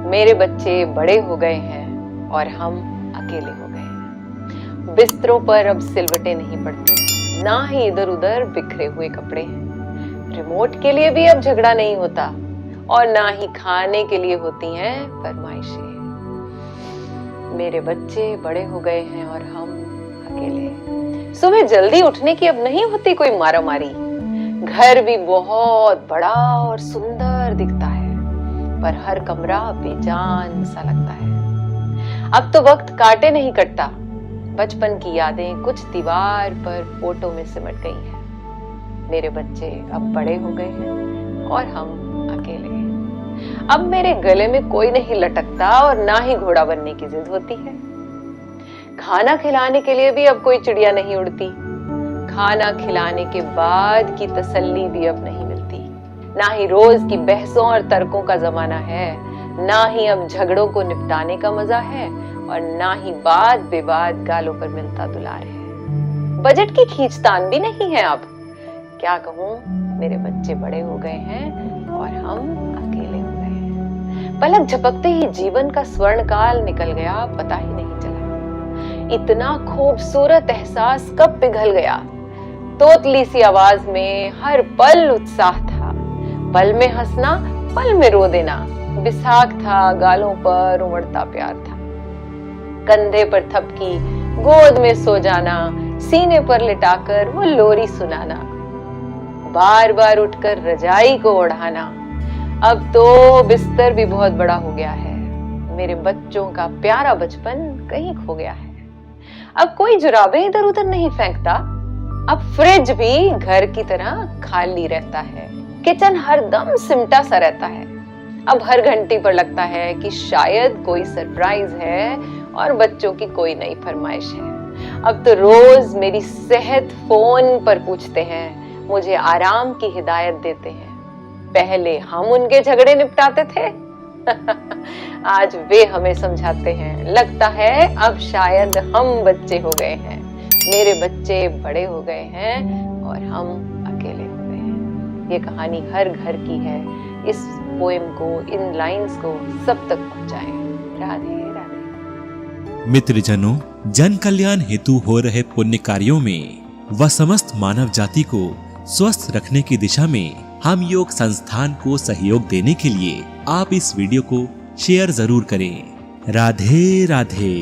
मेरे बच्चे बड़े हो गए हैं और हम अकेले हो गए हैं। बिस्तरों पर अब सिलवटें नहीं पड़ती, ना ही इधर उधर बिखरे हुए कपड़े हैं। रिमोट के लिए भी अब झगड़ा नहीं होता और ना ही खाने के लिए होती हैं फरमाइशें। मेरे बच्चे बड़े हो गए हैं और हम अकेले। सुबह जल्दी उठने की अब नहीं होती कोई मारामारी। घर भी बहुत बड़ा और सुंदर दिखता है, पर हर कमरा बेजान सा लगता है। अब तो वक्त काटे नहीं कटता। बचपन की यादें कुछ दीवार पर फोटो में सिमट गई हैं। मेरे बच्चे अब बड़े हो गए हैं और हम अकेले हैं। अब मेरे गले में कोई नहीं लटकता और ना ही घोड़ा बनने की जिद होती है। खाना खिलाने के लिए भी अब कोई चिड़िया नहीं उड़ती। खाना खिलाने के बाद की तसल्ली भी अब नहीं मिलती। ना ही रोज की बहसों और तर्कों का जमाना है, ना ही अब झगड़ों को निपटाने का मजा है और ना ही वाद विवाद गालों पर मिलता दुलार है। बजट की खींचतान भी नहीं है अब। क्या कहूं, मेरे बच्चे बड़े हो गए हैं और हम अकेले हो गए हैं। पलक झपकते ही जीवन का स्वर्ण काल निकल गया, पता ही नहीं चला। इतना खूबसूरत एहसास कब पिघल गया। तोतली सी आवाज में हर पल उत्साह था। पल में हंसना, पल में रो देना। बिसाख था, गालों पर उमड़ता प्यार था। कंधे पर थपकी, गोद में सो जाना, सीने पर लिटाकर वो लोरी सुनाना, बार बार उठकर रजाई को ओढ़ाना। अब तो बिस्तर भी बहुत बड़ा हो गया है। मेरे बच्चों का प्यारा बचपन कहीं खो गया है। अब कोई जुराबें इधर उधर नहीं फेंकता। अब फ्रिज भी घर की तरह खाली रहता है। किचन हरदम सिमटा सा रहता है। अब हर घंटी पर लगता है कि शायद कोई सरप्राइज है और बच्चों की कोई नई फरमाइश है। अब तो रोज मेरी सेहत फोन पर पूछते हैं, मुझे आराम की हिदायत देते हैं। पहले हम उनके झगड़े निपटाते थे आज वे हमें समझाते हैं। लगता है अब शायद हम बच्चे हो गए हैं। मेरे बच्चे बड़े हो गए हैं और हम अकेले हो गए हैं। ये कहानी हर घर की है। इस पोएम को, इन लाइंस को सब तक पहुंचाएं। राधे राधे। मित्रजनों, जन कल्याण हेतु हो रहे पुण्य कार्यों में व समस्त मानव जाति को स्वस्थ रखने की दिशा में हम योग संस्थान को सहयोग देने के लिए आप इस वीडियो को शेयर जरूर करें। राधे राधे।